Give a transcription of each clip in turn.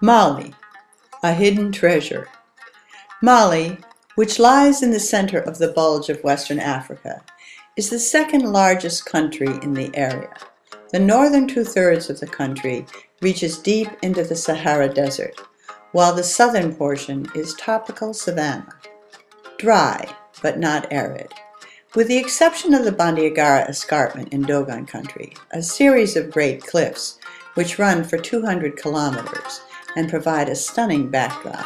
Mali, a hidden treasure. Mali, which lies in the center of the bulge of Western Africa, is the second largest country in the area. The northern two-thirds of the country reaches deep into the Sahara Desert, while the southern portion is tropical savanna, dry but not arid. With the exception of the Bandiagara Escarpment in Dogon country, a series of great cliffs which run for 200 kilometers and provide a stunning backdrop,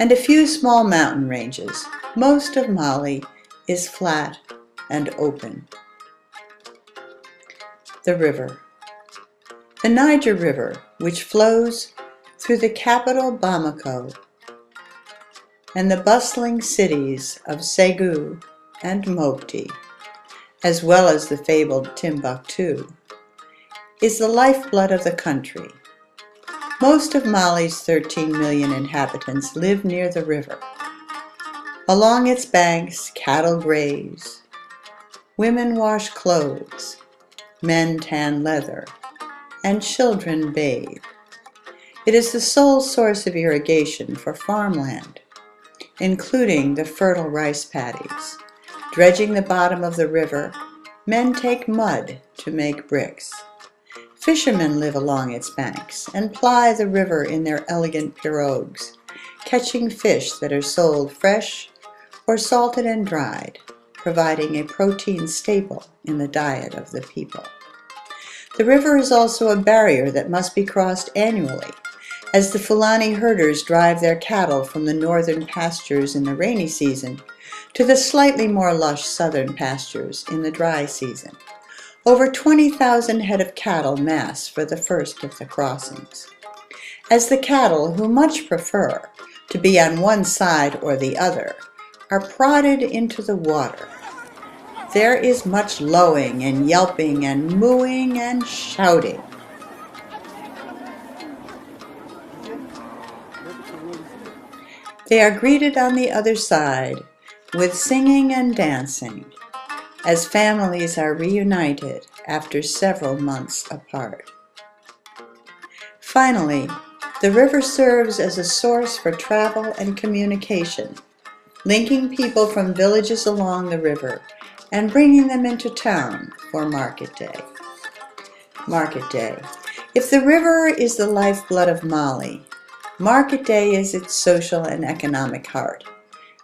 and a few small mountain ranges, most of Mali is flat and open. The river. The Niger River, which flows through the capital Bamako and the bustling cities of Ségou and Mopti, as well as the fabled Timbuktu, is the lifeblood of the country. Most of Mali's 13 million inhabitants live near the river. Along its banks, cattle graze, women wash clothes, men tan leather, and children bathe. It is the sole source of irrigation for farmland, including the fertile rice paddies. Dredging the bottom of the river, men take mud to make bricks. Fishermen live along its banks and ply the river in their elegant pirogues, catching fish that are sold fresh or salted and dried, providing a protein staple in the diet of the people. The river is also a barrier that must be crossed annually, as the Fulani herders drive their cattle from the northern pastures in the rainy season to the slightly more lush southern pastures in the dry season. Over 20,000 head of cattle mass for the first of the crossings. As the cattle, who much prefer to be on one side or the other, are prodded into the water, there is much lowing and yelping and mooing and shouting. They are greeted on the other side with singing and dancing, as families are reunited after several months apart. Finally, the river serves as a source for travel and communication, linking people from villages along the river and bringing them into town for market day. Market day. If the river is the lifeblood of Mali, market day is its social and economic heart,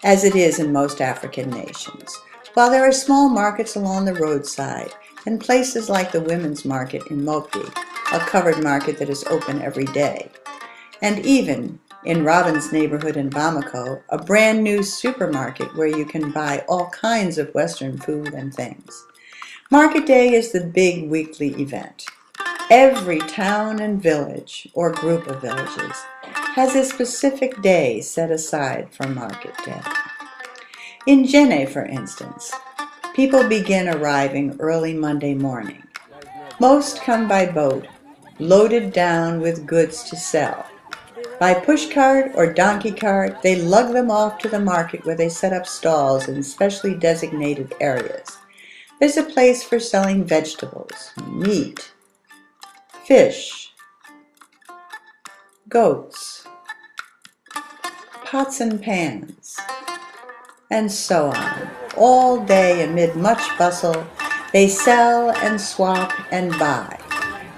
as it is in most African nations. While there are small markets along the roadside and places like the Women's Market in Mopti, a covered market that is open every day, and even in Robin's neighborhood in Bamako, a brand new supermarket where you can buy all kinds of Western food and things. Market Day is the big weekly event. Every town and village, or group of villages, has a specific day set aside for Market Day. In Djenné, for instance, people begin arriving early Monday morning. Most come by boat, loaded down with goods to sell. By pushcart or donkey cart, they lug them off to the market where they set up stalls in specially designated areas. There's a place for selling vegetables, meat, fish, goats, pots and pans, and so on. All day amid much bustle, they sell and swap and buy,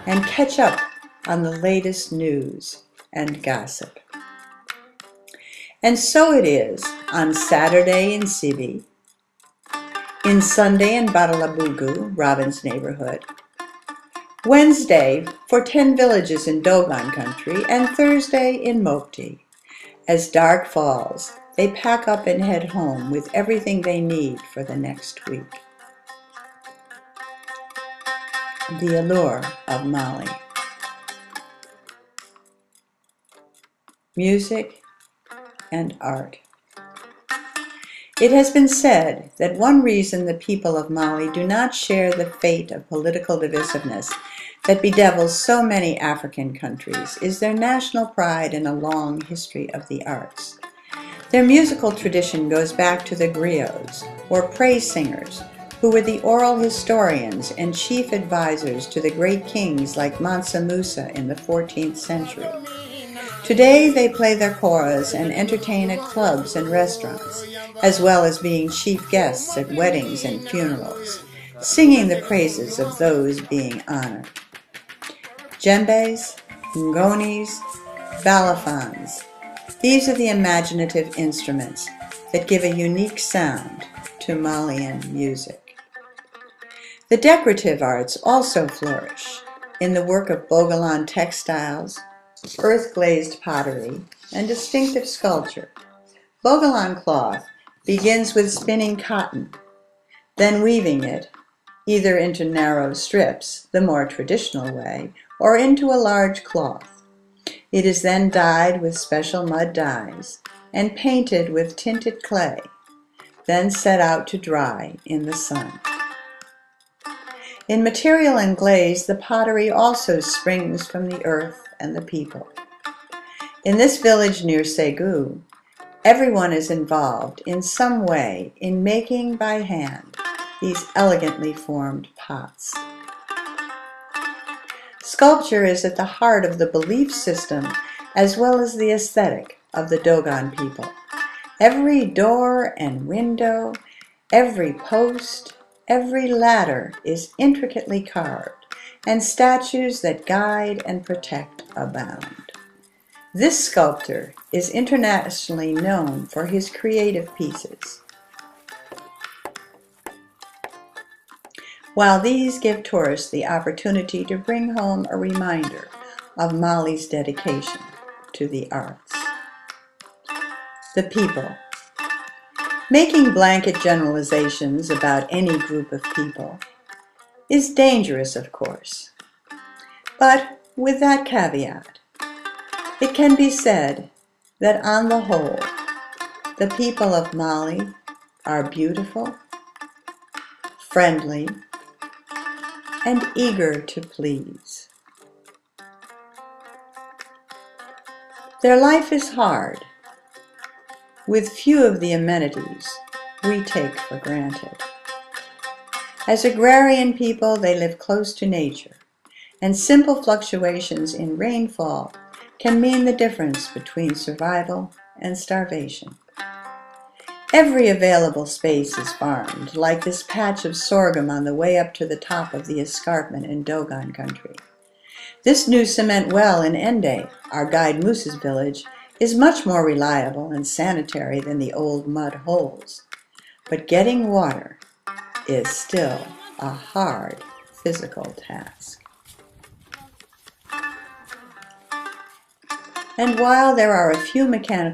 and catch up on the latest news and gossip. And so it is on Saturday in Sibi, in Sunday in Badalabugu, Robin's neighborhood, Wednesday for 10 villages in Dogon country, and Thursday in Mopti. As dark falls, they pack up and head home with everything they need for the next week. The allure of Mali. Music and art. It has been said that one reason the people of Mali do not share the fate of political divisiveness that bedevils so many African countries is their national pride in a long history of the arts. Their musical tradition goes back to the griots, or praise singers, who were the oral historians and chief advisors to the great kings like Mansa Musa in the 14th century. Today they play their koras and entertain at clubs and restaurants, as well as being chief guests at weddings and funerals, singing the praises of those being honored. Djembes, ngonis, balafons, these are the imaginative instruments that give a unique sound to Malian music. The decorative arts also flourish in the work of Bogolan textiles, earth-glazed pottery, and distinctive sculpture. Bogolan cloth begins with spinning cotton, then weaving it either into narrow strips, the more traditional way, or into a large cloth. It is then dyed with special mud dyes and painted with tinted clay, then set out to dry in the sun. In material and glaze, the pottery also springs from the earth and the people. In this village near Ségou, everyone is involved in some way in making by hand these elegantly formed pots. Sculpture is at the heart of the belief system as well as the aesthetic of the Dogon people. Every door and window, every post, every ladder is intricately carved, and statues that guide and protect abound. This sculptor is internationally known for his creative pieces. While these give tourists the opportunity to bring home a reminder of Mali's dedication to the arts. The people. Making blanket generalizations about any group of people is dangerous, of course. But with that caveat, it can be said that on the whole, the people of Mali are beautiful, friendly, and eager to please. Their life is hard, with few of the amenities we take for granted. As agrarian people, they live close to nature, and simple fluctuations in rainfall can mean the difference between survival and starvation. Every available space is farmed, like this patch of sorghum on the way up to the top of the escarpment in Dogon country. This new cement well in Ende, our guide Moose's village, is much more reliable and sanitary than the old mud holes. But getting water is still a hard physical task. And while there are a few mechanical